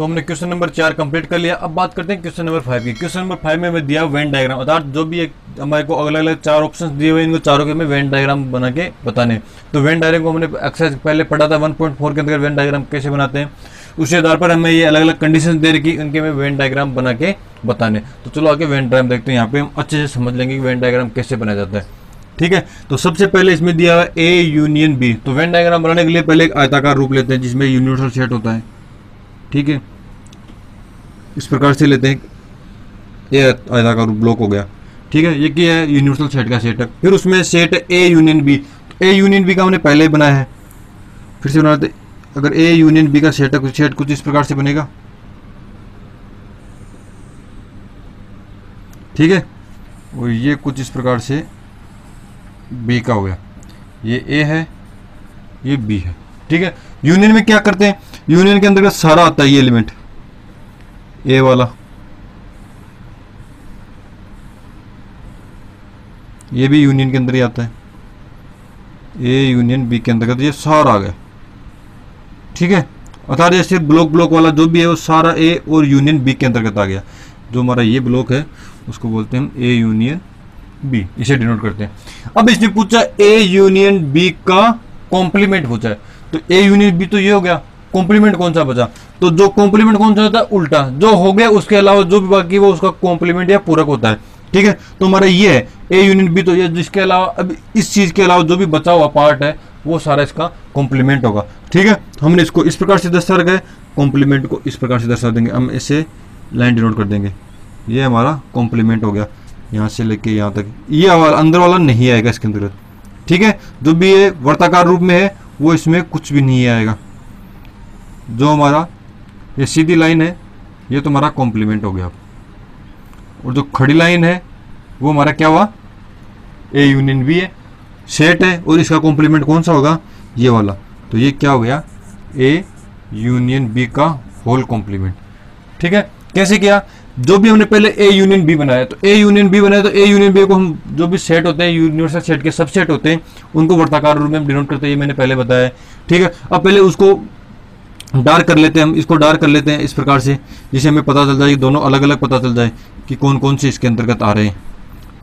तो हमने question number 4 complete कर लिया। अब बात करते हैं क्वेश्चन नंबर 5 की। क्वेश्चन नंबर 5 में हमें दिया वेन डायग्राम, अर्थात जो भी एक हमारे को अलग अलग 4 ऑप्शंस दिए हुए, इनको चारों के हमें वेन डायग्राम बना के बताने। तो वेन डायग्राम को हमने एक्सरसाइज पहले पढ़ा था 1.4 के अंदर वेन डायग्राम कैसे बनाते हैं। उसी आधार पर हमें ये अलग अलग कंडीशन दे रखी, उनके हमें वेन डायग्राम बना के बताने। तो चलो आगे वेन डायग्राम देखते हैं। यहाँ पे हम अच्छे से समझ लेंगे कि वेन डायग्राम कैसे बनाया जाता है। ठीक है, तो सबसे पहले इसमें दिया हुआ ए यूनियन बी। तो वेन डायग्राम बनाने के लिए पहले एक आयताकार रूप लेते हैं जिसमें यूनिवर्सल सेट होता है। ठीक है, इस प्रकार से लेते हैं, ये आयताकार रूप ब्लॉक हो गया। ठीक है, ये क्या है, यूनिवर्सल सेट का सेट है। फिर उसमें सेट है ए यूनियन बी। तो ए यूनियन बी का हमने पहले ही बनाया है, फिर से बनाते। अगर ए यूनियन बी का सेट है, सेट कुछ इस प्रकार से बनेगा। ठीक है, और ये कुछ इस प्रकार से बी का हो गया। ये ए है, ये बी है। ठीक है, यूनियन में क्या करते हैं, यूनियन के अंदर सारा आता है ये एलिमेंट, ए वाला, ये भी यूनियन के अंदर ही आता है। ए यूनियन बी के अंदर ये सारा आ गया। ठीक है, अर्थात जैसे ब्लॉक वाला जो भी है वो सारा ए और यूनियन बी के अंतर्गत आ गया। जो हमारा ये ब्लॉक है उसको बोलते हैं हम ए यूनियन बी, इसे डिनोट करते हैं। अब इसने पूछा ए यूनियन बी का कॉम्प्लीमेंट पूछा है। तो ए यूनियन बी तो ये हो गया, कॉम्प्लीमेंट कौन सा बचा। तो जो कॉम्प्लीमेंट कौन सा होता है, उल्टा जो हो गया उसके अलावा जो भी बाकी वो उसका कॉम्प्लीमेंट या पूरक होता है। ठीक है, तो हमारा ये है ए यूनियन बी, तो ये जिसके अलावा अब इस चीज के अलावा जो भी बचा हुआ पार्ट है वो सारा इसका कॉम्प्लीमेंट होगा। ठीक है, हमने इसको इस प्रकार से दर्शा गए, कॉम्प्लीमेंट को इस प्रकार से दर्शा देंगे। हम इसे लाइन डिनोट कर देंगे, ये हमारा कॉम्प्लीमेंट हो गया। यहाँ से लेके यहाँ तक ये अंदर वाला नहीं आएगा इसके अंतर्गत। ठीक है, जो भी ये वर्ताकार रूप में है वो इसमें कुछ भी नहीं आएगा। जो हमारा ये सीधी लाइन है ये तो हमारा कॉम्प्लीमेंट हो गया। और जो खड़ी लाइन है वो हमारा क्या हुआ, ए यूनियन बी है, सेट है, और इसका कॉम्प्लीमेंट कौन सा होगा, ये वाला। तो ये क्या हो गया, ए यूनियन बी का होल कॉम्प्लीमेंट। ठीक है, कैसे किया, जो भी हमने पहले ए यूनियन बी बनाया, तो ए यूनियन बी बनाया, तो ए यूनियन बी को हम जो भी सेट होते हैं, यूनिवर्सल सेट के सब सेट होते हैं, उनको वर्ताकार रूप में हम डिनोट करते हैं। ये मैंने पहले बताया। ठीक है, अब पहले उसको डार्क कर लेते हैं, हम इसको डार्क कर लेते हैं इस प्रकार से, जिससे हमें पता चल जाए कि दोनों अलग अलग पता चल जाए कि कौन कौन से इसके अंतर्गत आ रहे हैं।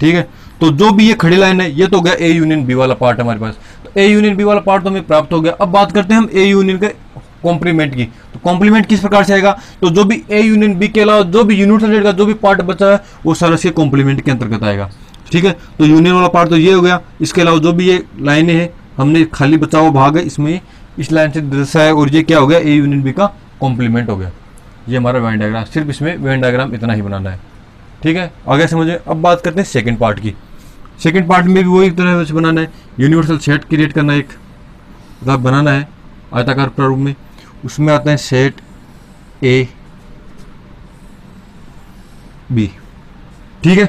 ठीक है, तो जो भी ये खड़ी लाइन है ये तो गया ए यूनियन बी वाला पार्ट हमारे पास। तो ए यूनियन बी वाला पार्ट तो हमें प्राप्त हो गया। अब बात करते हैं हम ए यूनियन के कॉम्प्लीमेंट की। तो कॉम्प्लीमेंट किस प्रकार से आएगा, तो जो भी ए यूनियन बी के अलावा जो भी यूनिवर्सल सेट का जो भी पार्ट बचा है वो सारा इसके कॉम्प्लीमेंट के अंतर्गत आएगा। ठीक है, तो यूनियन वाला पार्ट तो ये हो गया। इसके अलावा जो भी ये लाइनें हैं, हमने खाली बचा हुआ भाग है इसमें इस लाइन से दर्शाया, और ये क्या हो गया, ए यूनियन बी का कॉम्प्लीमेंट हो गया। ये हमारा वेन डायग्राम, सिर्फ इसमें वेन डायग्राम इतना ही बनाना है। ठीक है, आगे समझे। अब बात करते हैं सेकंड पार्ट की। सेकंड पार्ट में भी वही तरह से बनाना है, यूनिवर्सल सेट क्रिएट करना है, एक बनाना है आयताकार प्रारूप में। उसमें आता है सेट ए बी। ठीक है,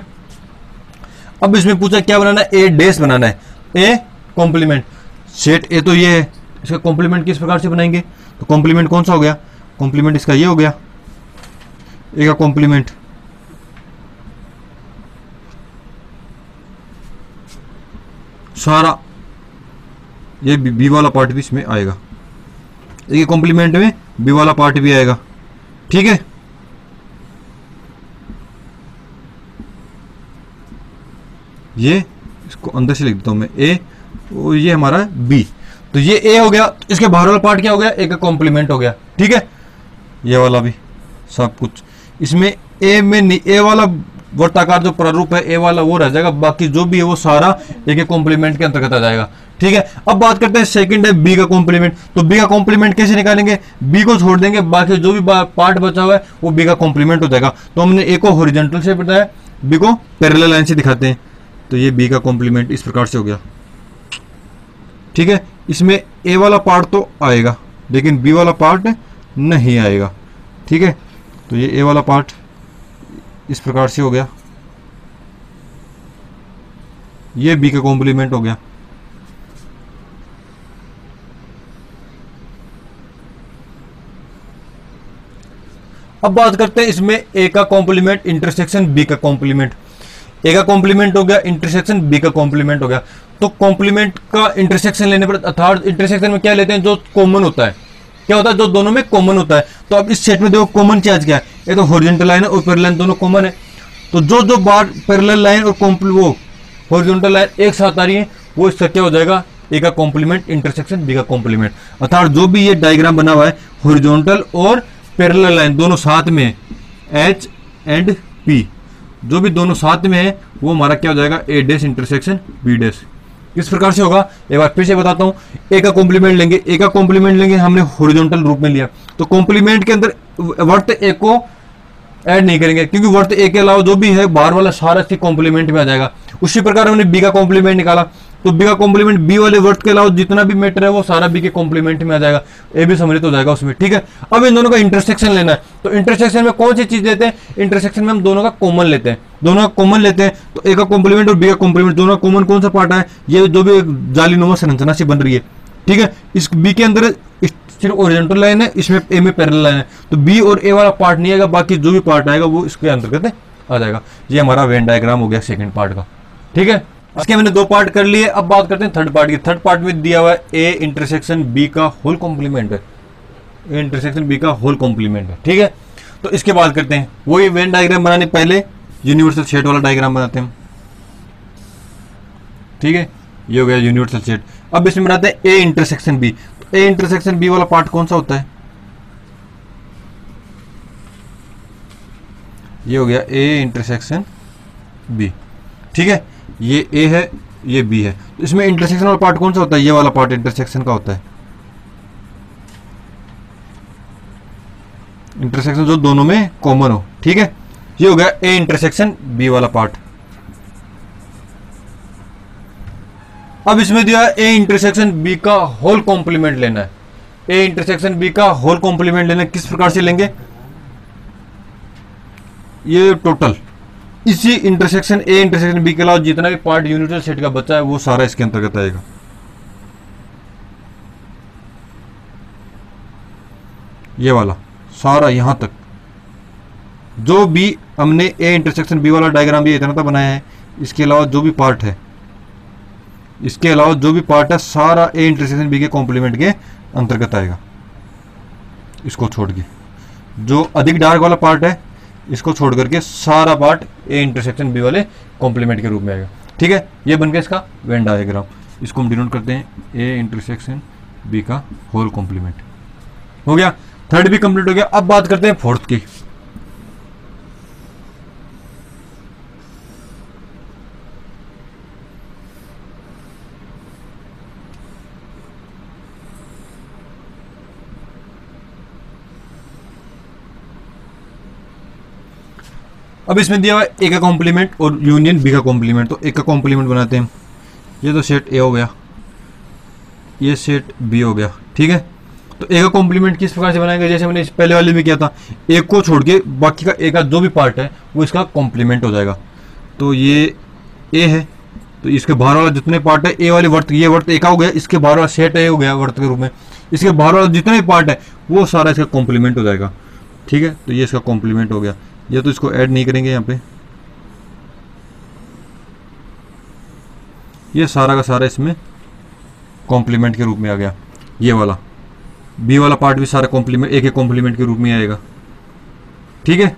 अब इसमें पूछा क्या बनाना है, ए डैश बनाना है, ए कॉम्प्लीमेंट। सेट ए तो ये है, इसका कॉम्प्लीमेंट किस प्रकार से बनाएंगे, तो कॉम्प्लीमेंट कौन सा हो गया, कॉम्प्लीमेंट इसका ये हो गया, ए का कॉम्प्लीमेंट। सारा ये बी वाला पार्ट भी इसमें आएगा, ये कॉम्प्लीमेंट में बी वाला पार्ट भी आएगा। ठीक है, ये इसको अंदर से लिख देता हूं मैं, ए, और ये हमारा बी। तो ये ए हो गया, तो इसके बाहर वाला पार्ट क्या हो गया, ए का कॉम्प्लीमेंट हो गया। ठीक है, ये वाला भी सब कुछ इसमें ए में नहीं, ए वाला वर्ताकार जो प्रारूप है ए वाला वो रह जाएगा, बाकी जो भी है वो सारा ए के कॉम्प्लीमेंट के अंतर्गत आ जाएगा। ठीक है, अब बात करते हैं सेकंड है बी का कॉम्प्लीमेंट। तो बी का कॉम्प्लीमेंट कैसे निकालेंगे, बी को छोड़ देंगे, बाकी जो भी पार्ट बचा हुआ है वो बी का कॉम्प्लीमेंट हो जाएगा। तो हमने ए को हॉरिजॉन्टल से बताया, बी को पैरेलल लाइन से दिखाते हैं। तो ये बी का कॉम्प्लीमेंट इस प्रकार से हो गया। ठीक है, इसमें ए वाला पार्ट तो आएगा लेकिन बी वाला पार्ट नहीं आएगा। ठीक है, तो ये ए वाला पार्ट इस प्रकार से हो गया, ये बी का कॉम्प्लीमेंट हो गया। अब बात करते हैं इसमें ए का कॉम्प्लीमेंट इंटरसेक्शन बी का कॉम्प्लीमेंट। ए का कॉम्प्लीमेंट हो गया, इंटरसेक्शन बी का कॉम्प्लीमेंट हो गया। तो कॉम्प्लीमेंट का इंटरसेक्शन लेने पर, अर्थात इंटरसेक्शन में क्या लेते हैं, जो कॉमन होता है। क्या होता है, जो दोनों में कॉमन होता है। तो अब इस सेट में देखो कॉमन चार्ज क्या है, ये तो हॉरिजॉन्टल लाइन और पैरेलल लाइन दोनों कॉमन है। तो जो जो बार पैरेलल लाइन और वो हॉरिजॉन्टल लाइन एक साथ आ रही है, वो इसका क्या हो जाएगा, ए का कॉम्प्लीमेंट इंटरसेक्शन बी का कॉम्प्लीमेंट। अर्थात जो भी ये डायग्राम बना हुआ है हॉरिजॉन्टल और पैरेलल लाइन दोनों साथ में, एच एंड पी जो भी दोनों साथ में है, वो हमारा क्या हो जाएगा, ए डैश इंटरसेक्शन बी डैश। किस प्रकार से होगा, एक बार फिर से बताता हूं। ए का कॉम्प्लीमेंट लेंगे, ए का कॉम्प्लीमेंट लेंगे, हमने हॉरिजॉन्टल रूप में लिया, तो कॉम्प्लीमेंट के अंदर वर्त ए को ऐड नहीं करेंगे, क्योंकि वर्त ए के अलावा जो भी है बाहर वाला सारा इसके कॉम्प्लीमेंट में आ जाएगा। उसी प्रकार हमने बी का कॉम्प्लीमेंट निकाला, तो बी का कॉम्प्लीमेंट बी वाले वर्त के अलावा जितना भी मैटर है वो सारा बी के कॉम्प्लीमेंट में आ जाएगा, ए भी सम्मिलित हो जाएगा उसमें। ठीक है, अब इन दोनों का इंटरसेक्शन लेना है, तो इंटरसेक्शन में कौन सी चीज लेते हैं, इंटरसेक्शन में हम दोनों का कॉमन लेते हैं, दोनों का कॉमन लेते हैं। तो ए का कॉम्प्लीमेंट और बी का कॉम्प्लीमेंट दोनों का कॉमन कौन सा पार्ट है, ये जो भी जालीनुमा संरचना से बन रही है। ठीक है, इस बी के अंदर सिर्फ ओरिजेंटल लाइन है, इसमें ए में पैरेलल लाइन है, तो बी और ए वाला पार्ट नहीं आएगा, बाकी जो भी पार्ट आएगा वो इसके अंतर्गत आ जाएगा। ये हमारा वेन डायग्राम हो गया सेकंड पार्ट का। ठीक है, इसके मैंने दो पार्ट कर लिए, अब बात करते हैं थर्ड पार्ट की। थर्ड पार्ट में दिया हुआ है ए इंटरसेक्शन बी का होल कॉम्प्लीमेंट है, ए इंटरसेक्शन बी का होल कॉम्प्लीमेंट है। ठीक है, तो इसके बाद करते हैं वही वेन डायग्राम बनाने पहले यूनिवर्सल सेट वाला डायग्राम बनाते हैं। ठीक है, ये हो गया यूनिवर्सल सेट। अब इसमें बनाते हैं ए इंटरसेक्शन बी। तो ए इंटरसेक्शन बी वाला पार्ट कौन सा होता है, ये हो गया ए इंटरसेक्शन बी। ठीक है, ये ए है, ये बी है, तो इसमें इंटरसेक्शन वाला पार्ट कौन सा होता है, ये वाला पार्ट इंटरसेक्शन का होता है। इंटरसेक्शन जो दोनों में कॉमन हो। ठीक है, ये हो गया ए इंटरसेक्शन बी वाला पार्ट। अब इसमें दिया है ए इंटरसेक्शन बी का होल कॉम्प्लीमेंट लेना है। ए इंटरसेक्शन बी का होल कॉम्प्लीमेंट लेना है, किस प्रकार से लेंगे, ये टोटल इसी इंटरसेक्शन ए इंटरसेक्शन बी के अलावा जितना भी पार्ट यूनिवर्सल सेट का बचा है वो सारा इसके अंतर्गत आएगा। ये वाला सारा यहां तक जो भी हमने ए इंटरसेक्शन बी वाला डायग्राम ये इतना तक बनाया है, इसके अलावा जो भी पार्ट है, इसके अलावा जो भी पार्ट है सारा ए इंटरसेक्शन बी के कॉम्प्लीमेंट के अंतर्गत आएगा। इसको छोड़ के जो अधिक डार्क वाला पार्ट है इसको छोड़ करके सारा पार्ट ए इंटरसेक्शन बी वाले कॉम्प्लीमेंट के रूप में आएगा। ठीक है, ये बन गया इसका वेन डायग्राम। इसको हम डिनोट करते हैं ए इंटरसेक्शन बी का होल कॉम्प्लीमेंट। हो गया, थर्ड भी कंप्लीट हो गया। अब बात करते हैं फोर्थ की। अब इसमें दिया हुआ है ए का कॉम्प्लीमेंट और यूनियन बी का कॉम्प्लीमेंट। तो ए का कॉम्प्लीमेंट बनाते हैं, ये तो सेट ए हो गया, ये सेट बी हो गया। ठीक है, तो ए का कॉम्प्लीमेंट किस प्रकार से बनाएंगे, जैसे मैंने इस पहले वाले में किया था, ए को छोड़ के बाकी का ए का जो भी पार्ट है वो इसका कॉम्प्लीमेंट हो जाएगा। तो ये ए है, तो इसके बाहर वाला जितने पार्ट है ए वाले वर्त, ये वर्त ए का हो गया, इसके बाहर वाला सेट ए हो गया वर्त के रूप में, इसके बाहर वाला जितने भी पार्ट है वो सारा इसका कॉम्प्लीमेंट हो जाएगा। ठीक है, तो ये इसका कॉम्प्लीमेंट हो गया। ये तो इसको ऐड नहीं करेंगे यहाँ पे, ये सारा का सारा इसमें कॉम्प्लीमेंट के रूप में आ गया। ये वाला बी वाला पार्ट भी सारा कॉम्प्लीमेंट एक कॉम्प्लीमेंट के रूप में आएगा। ठीक है,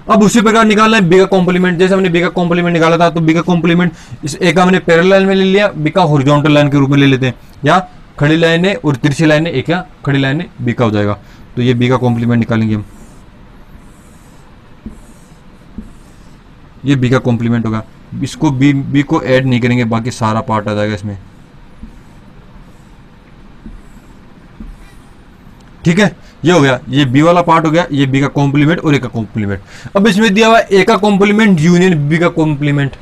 अब उसी प्रकार निकालना है बी का कॉम्प्लीमेंट। जैसे हमने बी का कॉम्प्लीमेंट निकाला था, तो बी का कॉम्प्लीमेंट इस ए का हमने पैरेलल लाइन में ले लिया, बी का हॉरिजॉन्टल लाइन के रूप में ले लेते हैं, या खड़ी लाइन है और तिरछी लाइन है, एक या खड़ी लाइन है बी का हो जाएगा। तो ये बी का कॉम्प्लीमेंट निकालेंगे हम, ये बी का कॉम्प्लीमेंट होगा। इसको बी को ऐड नहीं करेंगे, बाकी सारा पार्ट आ जाएगा इसमें। ठीक है, ये हो गया, ये बी वाला पार्ट हो गया, ये बी का कॉम्प्लीमेंट और ए का कॉम्प्लीमेंट। अब इसमें दिया हुआ ए का कॉम्प्लीमेंट यूनियन बी का कॉम्प्लीमेंट,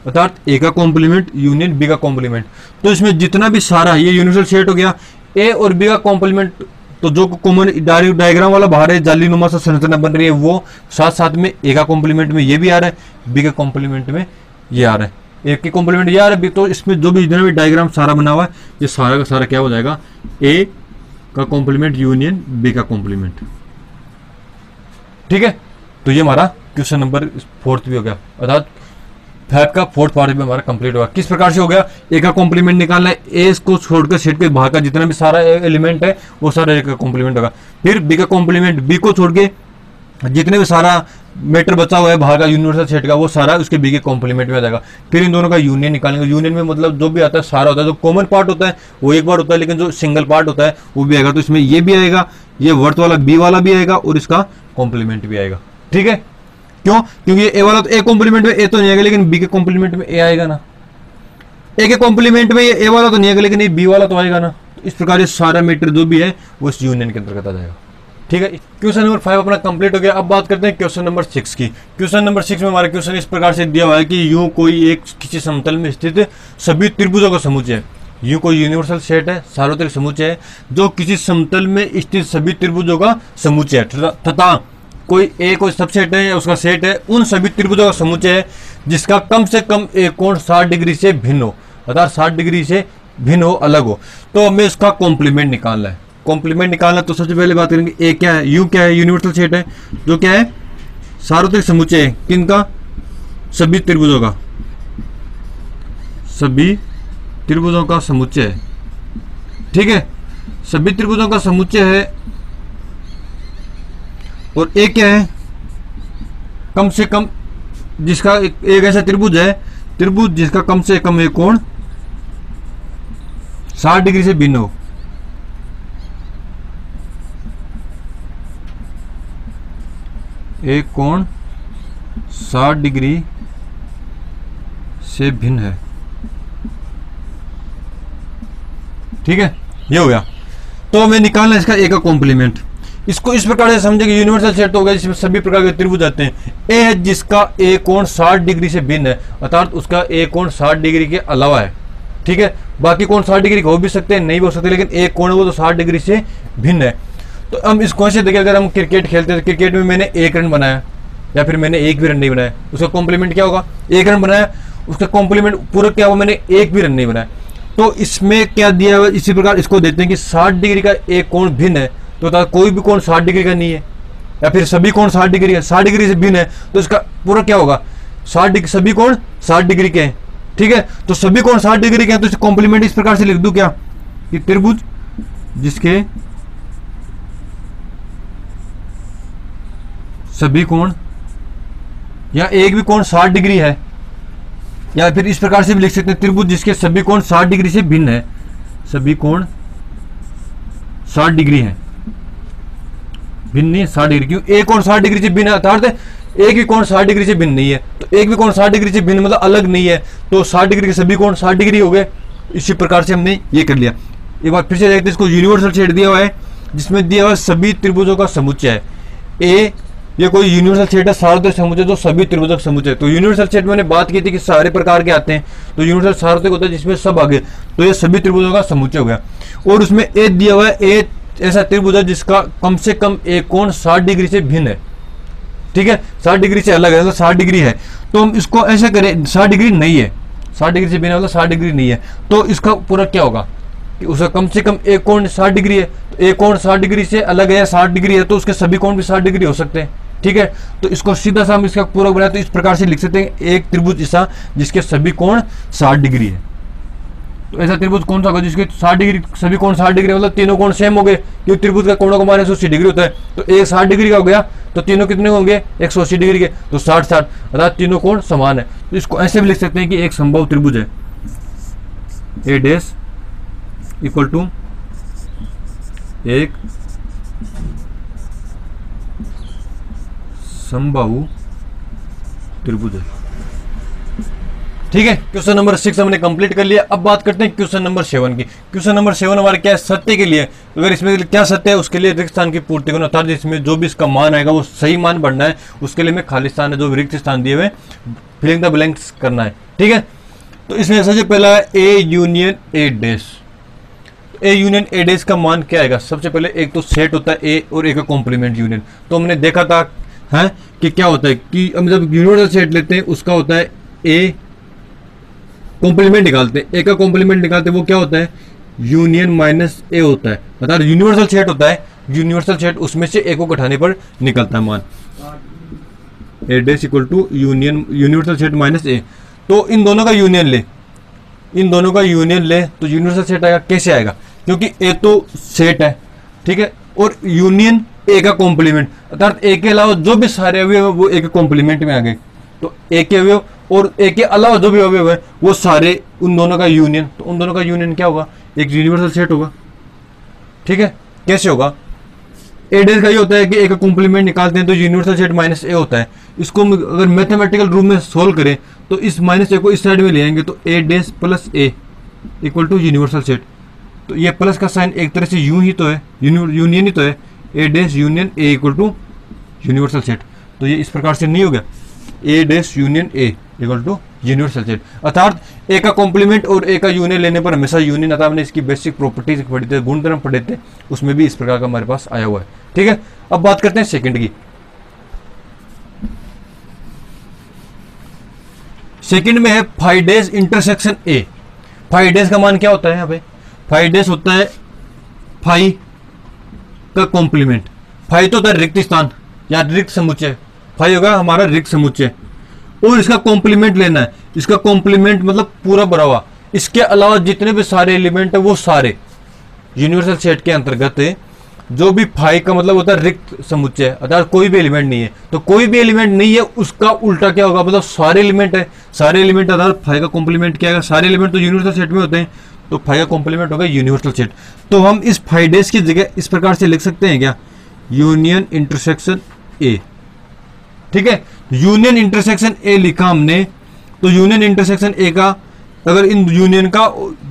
अर्थात ए का कॉम्प्लीमेंट यूनियन बी का कॉम्प्लीमेंट। तो इसमें जितना भी सारा ये यूनिवर्सल सेट हो गया, ए और बी का कॉम्प्लीमेंट, तो जो कॉमन डायग्राम वाला बाहर है जालीनुमा सा संरचना बन रही है, वो साथ साथ में ए का कॉम्प्लीमेंट में ये भी आ रहा है, बी का कॉम्प्लीमेंट में ये आ रहा है, ए के कॉम्प्लीमेंट ये आ रहा है। तो इसमें जो भी जितना भी डायग्राम सारा बना हुआ है, ये सारा का सारा क्या हो जाएगा, ए का कॉम्प्लीमेंट यूनियन बी का कॉम्प्लीमेंट। ठीक है, तो ये हमारा क्वेश्चन नंबर 4 भी हो गया। अर्थात 5 का फोर्थ पार्ट भी हमारा कंप्लीट होगा। किस प्रकार से हो गया, ए का कॉम्प्लीमेंट निकालना है, ए को छोड़कर सेट के बाहर का जितना भी सारा एलिमेंट है वो सारा ए का कॉम्प्लीमेंट होगा। फिर बी का कॉम्प्लीमेंट, बी को छोड़ के जितने भी सारा मैटर बचा हुआ है बाहर का यूनिवर्सल सेट का वो सारा उसके बी के कॉम्प्लीमेंट में आ जाएगा। फिर इन दोनों का यूनियन निकालेंगे। यूनियन में मतलब जो भी आता है सारा होता है, जो कॉमन पार्ट होता है वो एक बार होता है, लेकिन जो सिंगल पार्ट होता है वो भी आएगा। तो इसमें ये भी आएगा, ये वर्थ वाला बी वाला भी आएगा और इसका कॉम्प्लीमेंट भी आएगा। ठीक है, क्यों, क्योंकि ए वाला तो ए कॉम्प्लीमेंट में ए तो नहीं आएगा, लेकिन बी के कॉम्प्लीमेंट में ए आएगा ना। ए के कॉम्प्लीमेंट में ये ए वाला तो नहीं आएगा, लेकिन ये बी वाला तो आएगा ना। तो इस प्रकार ये सारा मैटर जो भी है वो इस यूनियन के अंतर्गत आ जाएगा। ठीक है, क्वेश्चन नंबर 5 अपना कंप्लीट हो गया। अब बात करते हैं क्वेश्चन नंबर 6 की। क्वेश्चन नंबर 6 में हमारा क्वेश्चन इस प्रकार से दिया हुआ है कि यूं कोई एक किसी समतल में स्थित सभी त्रिभुजों का समुच्चय है। यूं कोई यूनिवर्सल सेट है, सार्वत्रिक समुच्चय है जो किसी समतल में स्थित सभी त्रिभुजों का समुच्चय है, तथा कोई ए कोई सबसेट है या उसका सेट है उन सभी त्रिभुजों का समुच्चय है जिसका कम से कम एक कोण 60 डिग्री से भिन्न हो, अर्थात 60 डिग्री से भिन्न हो, अलग हो। तो हमें इसका कॉम्प्लीमेंट निकालना है। कॉम्प्लीमेंट निकालना तो सबसे पहले बात करेंगे ए क्या है। यू क्या है, यूनिवर्सल सेट है जो क्या है, सार्वत्रिक समुच्चय है। किनका, सभी त्रिभुजों का, सभी त्रिभुजों का समुच्चय है। ठीक है, सभी त्रिभुजों का समुच्चय है। और ए क्या है, कम से कम जिसका एक ऐसा त्रिभुज है, त्रिभुज जिसका कम से कम एक कोण 60 डिग्री से भिन्न हो। एक कोण 60 डिग्री से भिन्न है। ठीक है, ये हो गया। तो हमें निकालना इसका ए का कॉम्प्लीमेंट। इसको इस प्रकार से समझे कि यूनिवर्सल सेट हो गया जिसमें सभी प्रकार के त्रिभुज आते हैं। ए है जिसका ए कोण 60 डिग्री से भिन्न है, अर्थात उसका ए कोण 60 डिग्री के अलावा है। ठीक है, बाकी कोण 60 डिग्री हो भी सकते हैं, नहीं भी हो सकते, लेकिन एक कोण वो तो 60 डिग्री से भिन्न है। तो हम इसको ऐसे देखें, अगर हम क्रिकेट खेलते हैं, क्रिकेट में मैंने 1 रन बनाया या फिर मैंने 1 भी रन नहीं बनाया, उसका कॉम्प्लीमेंट क्या होगा, 1 रन बनाया, उसका कॉम्प्लीमेंट पूरा क्या हुआ, मैंने 1 भी रन नहीं बनाया। तो इसमें क्या दिया हुआ, इसी प्रकार इसको देते हैं कि 60 डिग्री का एक कोण भिन्न है, तो कोई भी कोण 60 डिग्री का नहीं है, या फिर सभी कोण 60 डिग्री है, 60 डिग्री से भिन्न है, तो इसका पूरा क्या होगा, 60 डिग्री, सभी कोण 60 डिग्री के हैं। ठीक है, तो सभी कोण 60 डिग्री के हैं, तो इसे कॉम्प्लीमेंट इस प्रकार से लिख दूं क्या, कि त्रिभुज जिसके सभी कोण या एक भी कोण 60 डिग्री है, या फिर इस प्रकार से भी लिख सकते हैं त्रिभुज जिसके सभी कोण 60 डिग्री से भिन्न है, सभी कोण 60 डिग्री है, भिन्न नहीं 60 डिग्री। क्यों, एक कोण 60 डिग्री से भिन्न है, अर्थात एक भी कोण 60 डिग्री से भिन्न नहीं है, तो एक भी कोण 60 डिग्री से भिन्न मतलब अलग नहीं है, तो 60 डिग्री के सभी कोण 60 डिग्री हो गए। इसी प्रकार से हमने ये कर लिया। एक बार फिर से देखते हैं, इसको यूनिवर्सल सेट दिया हुआ है जिसमें दिया हुआ सभी त्रिभुजों का समुच्चय है। ए ये कोई यूनिवर्सल सेट है, सार्वत्रिक समुच्चय जो सभी त्रिभुजों का समुच्चय। तो यूनिवर्सल सेट मैंने बात की थी कि सारे प्रकार के आते हैं, तो यूनिवर्सल सार्वत्रिक होता है जिसमें सब आ गए, तो ये सभी त्रिभुजों का समुच्चय हो गया। और उसमें ए दिया हुआ है, ए ऐसा त्रिभुज है जिसका कम से कम एक कोण 60 डिग्री से भिन्न है। ठीक है, 60 डिग्री से अलग है, तो 60 डिग्री है, तो हम इसको ऐसे करें, 60 डिग्री नहीं है, 60 डिग्री से भिन्न मतलब 60 डिग्री नहीं है, तो इसका पूरा क्या होगा कि उसका कम से कम एक कोण 60 डिग्री है, तो एक कोण 60 डिग्री से अलग है, 60 डिग्री है, तो उसके सभी कोण भी 60 डिग्री हो सकते हैं। ठीक है, तो इसको सीधा सा हम इसका पूरा बनाए तो इस प्रकार से लिख सकते हैं, एक त्रिभुज ऐसा जिसके सभी कोण 60 डिग्री है। तो ऐसा त्रिभुज कौन सा होगा जिसके 60 डिग्री, सभी कोण 60 डिग्री, मतलब तीनों कोण सेम हो गए, क्योंकि त्रिभुज का कोणों का मान 180 डिग्री होता है, तो एक 60 डिग्री का हो गया, तो तीनों कितने होंगे 180 डिग्री के, तो 60-60 अर्थात तीनों कोण समान है। तो इसको ऐसे भी लिख सकते हैं कि एक संभव त्रिभुज है, ए डैश इक्वल टू एक संभव त्रिभुज है। ठीक है, क्वेश्चन नंबर 6 हमने कंप्लीट कर लिया। अब बात करते हैं क्वेश्चन नंबर 7 की। क्वेश्चन नंबर 7 हमारे क्या है, सत्य के लिए, अगर इसमें क्या सत्य है उसके लिए रिक्त स्थान की पूर्ति करना, अर्थात इसमें जो भी इसका मान आएगा वो सही मान बढ़ना है, उसके लिए हमें खाली स्थान है जो रिक्त स्थान दिए हुए फिलिंग द ब्लैंक्स करना है। ठीक है, तो इसमें सबसे पहला है A union A dash. A union A dash का मान क्या आएगा, सबसे पहले एक तो सेट होता है ए और ए का कॉम्प्लीमेंट यूनियन। तो हमने देखा था है कि क्या होता है कि हम जब यूनिवर्सल सेट लेते हैं उसका होता है ए कॉम्प्लीमेंट निकालते हैं, ए का कॉम्प्लीमेंट निकालते हैं, वो क्या होता है यूनियन माइनस ए होता है, अर्थात यूनिवर्सल सेट होता है, यूनिवर्सल सेट उसमें से ए को घटाने पर निकलता है मान, A dash equal to union universal set minus A. तो इन दोनों का यूनियन ले, इन दोनों का यूनियन ले तो यूनिवर्सल सेट आएगा। कैसे आएगा? क्योंकि ए तो सेट है, ठीक है, और यूनियन ए का कॉम्प्लीमेंट, अर्थात ए के अलावा जो भी सारे अवयव है वो ए के कॉम्प्लीमेंट में आ गए। तो ए के अवयव और ए के अलावा जो भी अवयव है वो सारे उन दोनों का यूनियन, तो उन दोनों का यूनियन क्या होगा? एक यूनिवर्सल सेट होगा। ठीक है, कैसे होगा? ए डेज का ये होता है कि ए का कॉम्प्लीमेंट निकालते हैं तो यूनिवर्सल सेट माइनस ए होता है। इसको अगर मैथमेटिकल रूप में सोल्व करें तो इस माइनस ए को इस साइड में ले आएंगे तो A dash plus A equal to universal set. तो ये प्लस का साइन एक तरह से यूं ही तो है, यूनियन ही तो है, A dash union A equal to universal set. तो ये इस प्रकार से नहीं हो गया, A dash union A equal to universal set, अर्थात ए का कॉम्प्लीमेंट और ए का यूनियन लेने पर हमेशा यूनियन आता है। हमने इसकी बेसिक प्रॉपर्टीज पढ़ी थे, गुणधर्म पढ़े थे, उसमें भी इस प्रकार का हमारे पास आया हुआ है। ठीक है, अब बात करते हैं सेकंड की। सेकंड में है 5 डेज इंटरसेक्शन ए। 5 डेज का मान क्या होता है यहाँ पे? 5 डेज होता है 5 का कॉम्प्लीमेंट। 5 तो होता है रिक्त स्थान या रिक्त समुच्चय, 5 होगा हमारा रिक्त समुच्चय, और इसका कॉम्प्लीमेंट लेना है। इसका कॉम्प्लीमेंट मतलब पूरा भरा हुआ, इसके अलावा जितने भी सारे एलिमेंट है वो सारे यूनिवर्सल सेट के अंतर्गत है। जो भी 5 का मतलब होता है रिक्त समुच्चय, अर्थात कोई भी एलिमेंट नहीं है। तो कोई भी एलिमेंट नहीं है उसका उल्टा क्या होगा? मतलब सारे एलिमेंट है, सारे एलिमेंट अर्थात 5 का कॉम्प्लीमेंट क्या है? सारे एलिमेंट तो यूनिवर्सल सेट में होते हैं, तो 5 का कॉम्प्लीमेंट होगा यूनिवर्सल सेट। तो हम इस 5 डेज की जगह इस प्रकार से लिख सकते हैं क्या? Union intersection A. ठीक है, यूनियन इंटरसेक्शन ए लिखा हमने, तो यूनियन इंटरसेक्शन ए का अगर इन यूनियन का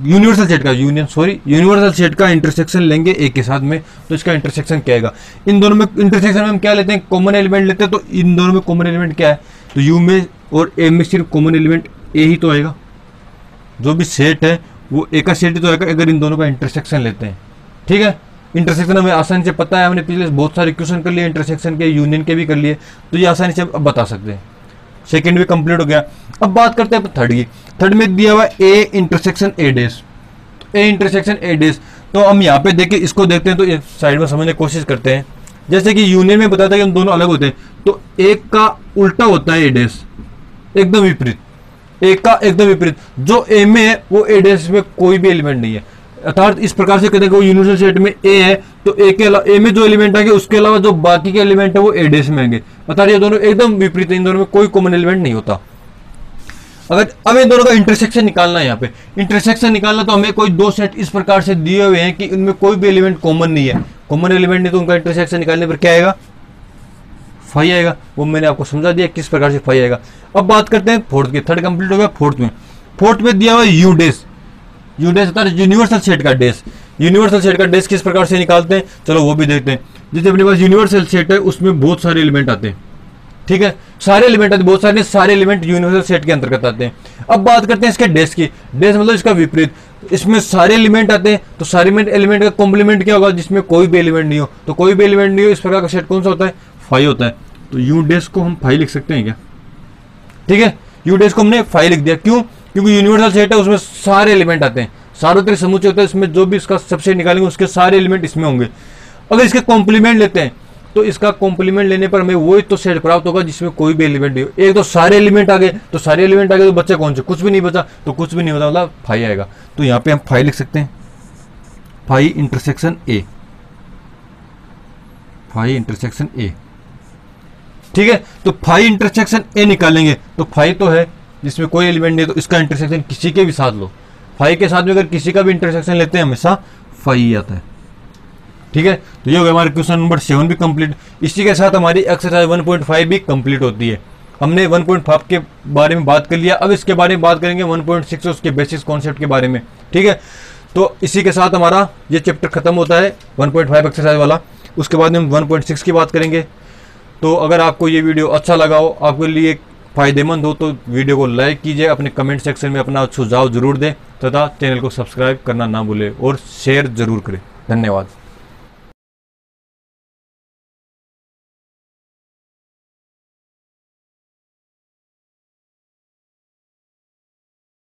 यूनिवर्सल सेट का यूनिवर्सल सेट का इंटरसेक्शन लेंगे ए के साथ में, तो इसका इंटरसेक्शन क्या आएगा? इन दोनों में इंटरसेक्शन में हम क्या लेते हैं? कॉमन एलिमेंट लेते हैं। तो इन दोनों में कॉमन एलिमेंट क्या है? तो यू में और ए में सिर्फ कॉमन एलिमेंट ए ही तो आएगा। जो भी सेट है वो ए का सेट ही तो आएगा अगर इन दोनों का इंटरसेक्शन लेते हैं। ठीक है, इंटरसेक्शन हमें आसानी से पता है, हमने पिछले बहुत सारे क्वेश्चन कर लिए इंटरसेक्शन के, यूनियन के भी कर लिए, तो ये आसानी से अब बता सकते हैं। सेकंड भी कंप्लीट हो गया। अब बात करते हैं थर्ड की। थर्ड में दिया हुआ A intersection A days, A intersection A days. तो हम यहाँ पे देखें, इसको देखते हैं तो एक साइड में समझने की कोशिश करते हैं। जैसे कि यूनियन में बताया था कि हम दोनों अलग होते हैं, तो एक का उल्टा होता है ए डेज, एकदम विपरीत, एक का एकदम विपरीत। जो ए में है वो ए डेज में कोई भी एलिमेंट नहीं है, अर्थात इस प्रकार से कहते हैं यूनिवर्सल सेट में ए है तो ए के अलावा ए में जो एलिमेंट आएंगे उसके अलावा जो बाकी के एलिमेंट है वो ए डेज में आएंगे, अर्थात ये दोनों एकदम विपरीत है, इन दोनों में कोई कॉमन एलिमेंट नहीं होता। अगर अब इन दोनों का इंटरसेक्शन निकालना है, यहाँ पे इंटरसेक्शन निकालना, तो हमें कोई दो सेट इस प्रकार से दिए हुए हैं कि इनमें कोई भी एलिमेंट कॉमन नहीं है, कॉमन एलिमेंट नहीं, तो उनका इंटरसेक्शन निकालने पर क्या आएगा? 5 आएगा। वो मैंने आपको समझा दिया किस प्रकार से 5 आएगा। अब बात करते हैं फोर्थ की। थर्ड कंप्लीट हो गया। फोर्थ में दिया हुआ है यू डेज। यू डेज अर्थात यूनिवर्सल सेट का डेज। यूनिवर्सल सेट का डेज किस प्रकार से निकालते हैं, चलो वो भी देखते हैं। जैसे अपने पास यूनिवर्सल सेट है उसमें बहुत सारे एलिमेंट आते हैं, ठीक है, सारे एलिमेंट आते हैं, बहुत सारे एलिमेंट यूनिवर्सल सेट के अंतर्गत आते हैं। अब बात करते हैं इसके डेज की। डेज मतलब इसका विपरीत, इसमें सारे एलिमेंट आते हैं, तो सारे एलिमेंट का कॉम्प्लीमेंट क्या होगा? जिसमें कोई भी एलिमेंट नहीं हो, तो कोई भी एलिमेंट नहीं हो इस प्रकार का सेट कौन सा होता है? 5 होता है। तो यू डेज को हम 5 लिख सकते हैं क्या? ठीक है, यू डेज को हमने 5 लिख दिया। क्यों? क्योंकि यूनिवर्सल सेट है, उसमें सारे एलिमेंट आते हैं, सार्वत्रिक समुच्चय होता है, इसमें जो भी इसका सबसेट निकालेंगे उसके सारे एलिमेंट इसमें होंगे। अगर इसके कॉम्प्लीमेंट लेते हैं तो इसका कॉम्प्लीमेंट लेने पर हमें वही तो सेट प्राप्त होगा जिसमें कोई भी एलिमेंट नहीं हो। एक तो सारे एलिमेंट आ गए, तो सारे एलिमेंट आ गए तो बच्चे कौन से? कुछ भी नहीं बचा, तो कुछ भी नहीं बचा मतलब 5 आएगा। तो यहाँ पे हम 5 लिख सकते हैं, 5 इंटरसेक्शन ए, 5 इंटरसेक्शन ए। ठीक है, तो 5 इंटरसेक्शन ए निकालेंगे तो 5 तो है जिसमें कोई एलिमेंट नहीं, तो इसका इंटरसेक्शन किसी के भी साथ लो, 5 के साथ में अगर किसी का भी इंटरसेक्शन लेते हैं हमेशा 5 ही आता है। ठीक है, तो ये हो गया हमारे क्वेश्चन नंबर 7 भी कंप्लीट। इसी के साथ हमारी एक्सरसाइज 1.5 भी कंप्लीट होती है। हमने 1.5 के बारे में बात कर लिया, अब इसके बारे में बात करेंगे 1.6 उसके बेसिस कॉन्सेप्ट के बारे में। ठीक है, तो इसी के साथ हमारा ये चैप्टर खत्म होता है 1.5 एक्सरसाइज वाला। उसके बाद हम 1.6 की बात करेंगे। तो अगर आपको ये वीडियो अच्छा लगा हो, आपके लिए फ़ायदेमंद हो, तो वीडियो को लाइक कीजिए, अपने कमेंट सेक्शन में अपना सुझाव जरूर दें तथा चैनल को सब्सक्राइब करना ना भूलें और शेयर जरूर करें। धन्यवाद।